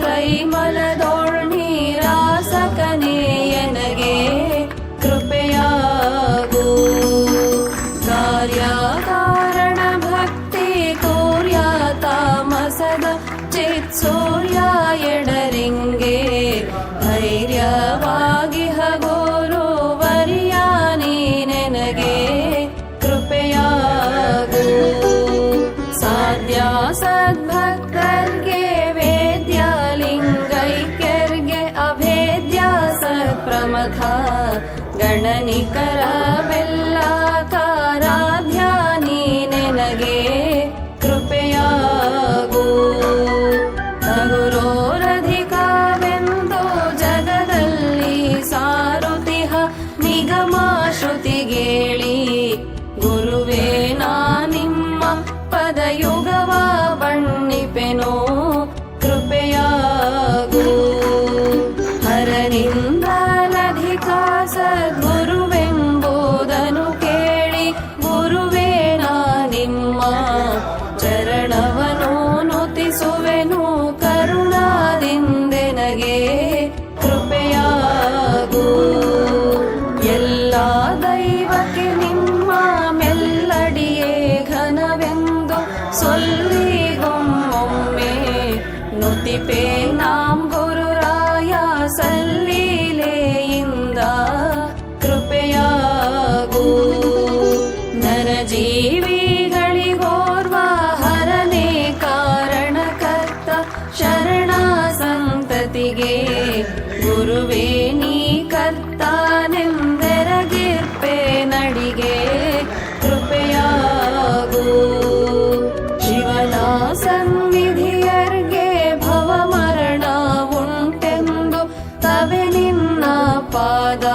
ತ್ರೈಮಲದೋಳ್ ನೀರಾಸಕನೇ ಎನಗೆ ಕೃಪೆಯಾಗು. ಕಾರ್ಯಕಾರಣ ಭಕ್ತಿ ತೋರ್ಯ ತಾಮಸದ ಚಿತ್ಸೂರ್ಯ ಎಡರಿಂಗೆ ಧೈರ್ಯವಾಗಿ ಹಗೋರು ವರಿಯ ನೀನೆನಗೆ ಕೃಪೆಯಾಗು. ಸಾಧ್ಯ ಸದ್ಭಕ್ತರ್ಗೆ ವೇದ್ಯ ಲಿಂಗೈಕ್ಯರ್ಗೆ ಅಭೇದ್ಯ ಸತ್ಪ್ರಮಥ ಗಣನಿಕರವೆಲ್ಲ ಕಾರಾಧ್ಯ ನೀನೆನಗೆ ಕೃಪೆಯಾಗು. ಗುರೋರಧಿಕವೆಂದು ಜಗದಲ್ಲಿ ಸಾರುತಿಹ ನಿಗಮ ಶ್ರುತಿಗೇಳಿ ಗುರುವೇ ನಾ ನಿಮ್ಮ ಪದಯುಗವ ಬಣ್ಣಿಪೆನೋ ಕೃಪೆಯಾಗು. ಹರನಿಂದಲಧಿಕ ಸದ್ಗುರುವೆಂಬುದನು ಕೇಳಿ ಗುರುವೇ ನಾ ನಿಮ್ಮ ಚರಣವನು ನುತಿಸುವೆನು ಕರುಣಾದಿಂದೆನಗೆ ಕೃಪೆಯಾಗು. ಎಲ್ಲ ದೈವಕ್ಕೆ ನಿಮ್ಮ ಮೆಲ್ಲಡಿಯೇ ಘನವೆಂದು ಸೊಲ್ಲಿಗೊಮ್ಮೊಮ್ಮೆ ನುತಿಪೆ ನಾಂ ಗುರುರಾಯ ಸಲ್ಲೀಲೆಯಿಂದ ಕೃಪೆಯಾಗು. ನರಜೀವಿಗಳಿಗೋರ್ವ ಹರನೇ ಕಾರಣಕರ್ತ ಶರಣ ಸಂತತಿಗೆ ಗುರುವೇ ನೀ ಕರ್ತಾನೆಂದೆರಗಿರ್ಪೆ ನಡಿಗೆ ಕೃಪೆಯಾಗು. ಶಿವನ ಸನ್ನಿಧಿಯರ್ಗೆ ಭವ ಮರಣ ಉಂಟೆಂದು ತವೆ ನಿನ್ನ ಪಾದ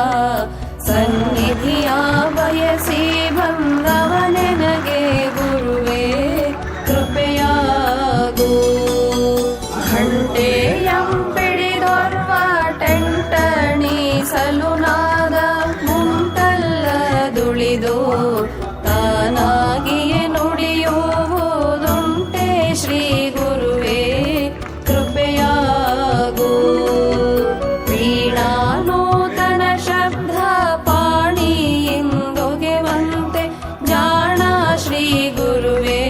ಸನ್ನಿಧಿಯ ಬಯಸಿ ಬಂದವನೆನಗೆ ಗುರುವೇ ಕೃಪೆಯಾಗು. ಘಂಟೆಯಂಪಿಡಿದೊರ್ವ ಟೆಂಟಣಿಸಲು ನಾದ ಮುಂಟಲ್ಲದುಳಿದು ತಾನಾಗಿಯೇ ನುಡಿಯುವುದುಂಟೆ ಶ್ರೀ ಗುರುವೇ ಕೃಪೆಯಾಗು. ವೀಣಾನೂತನ ಶಬ್ದ ಪಾಣಿಯಿಂದೊಗೆವಂತೆ ಜಾಣ ಶ್ರೀ ಗುರುವೇ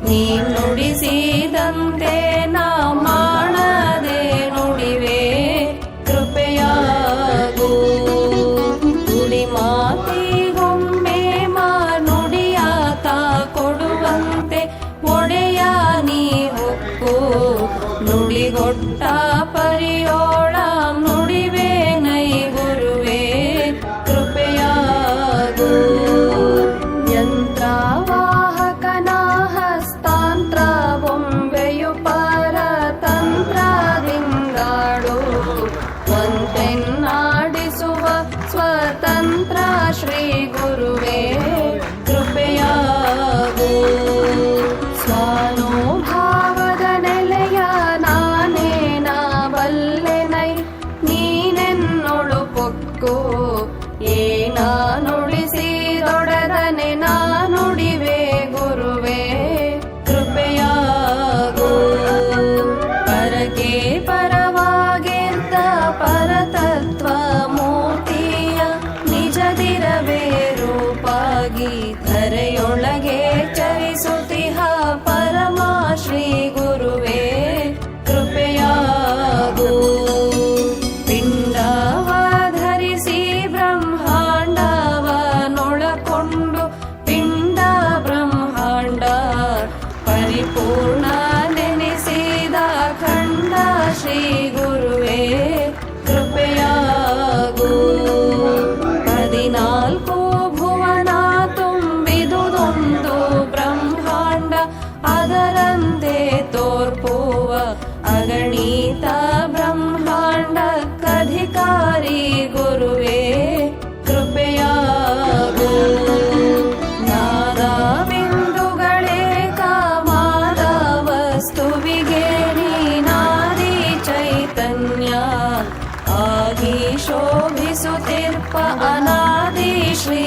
ನೀ ನುಡಿಸಿದಂತೆ ನಾ ಮಾಡದೆ ನುಡಿವೆ ಕೃಪೆಯಾಗು. ನುಡಿ ಮಾತಿಗೊಮ್ಮೆ ನುಡಿಯಾತ ಕೊಡುವಂತೆ ಒಡೆಯ ನೀ ಹೊಕ್ಕು ನುಡಿಗೊಟ್ಟ ಪರಿಯೋಳ ನುಡಿವೆ ನೈ ಗುರುವೇ ಕೃಪೆಯಾಗು. ಯಂತ್ರವಾಹಕನ ಹಸ್ತಾಂತ್ರ ಬೊಂಬೆಯು ಪರತಂತ್ರದಿಂದಾಡು ಒಂತೆನ್ನಾಡಿಸುವ ಸ್ವತಂತ್ರ ಶ್ರೀ ಗುರುವೇ ಕೃಪೆಯಾಗು. ಸ್ವಾನುಭಾವದ ನೆಲೆಯ ನಾನೇ ನಾ ಬಲ್ಲೆನೈ ನೀನೆನ್ನೊಳು ಪೊಕ್ಕು ಏನ ನುಡಿಸಿದೊಡದನೆ ನಾ ನುಡಿವೆ ಗುರುವೇ ಕೃಪೆಯಾಗು. ಪರಕೆ ಪರವಾಗಿದ್ದ ಪರತತ್ವ ಮೂರ್ತಿಯ ನಿಜದಿರವೇ ರೂಪಾಗಿ ಧರೆಯೊಳಗೆ ಚರಿಸುತ್ತಿಹ ಪರಮ ಶ್ರೀ ಗುರುವೇ ಕೃಪೆಯಾಗು. ಪಿಂಡವ ಧರಿಸಿ ಬ್ರಹ್ಮಾಂಡವನೊಳಕೊಂಡು ಪಿಂಡ ಬ್ರಹ್ಮಾಂಡ ಪರಿಪೂರ್ಣ ನೆನೆಸಿದ ಖಂಡ ಶ್ರೀ ಗುರುವೇ ಕೃಪೆಯಾಗು. 14 ಭುವನ ತುಂಬಿದುದೊಂದು ಬ್ರಹ್ಮಾಂಡ ಅದರಂತೆ ತೋರ್ಪುವ ಅಗಣಿತ ಬ್ರಹ್ಮಾಂಡಕ್ಕಧಿಕಾರಿ ಗುರುವೇ ಕೃಪೆಯಾಗು. ನಾದ ಬಿಂದುಗಳೇ ಕಾಮಾದ ವಸ್ತುವಿಗೆ ನೀನಾದಿ ಚೈತನ್ಯ ಆಗಿ ಶೋಭಿಸುತ್ತಿರ್ಪ ಅನಾದಿ ಶ್ರೀ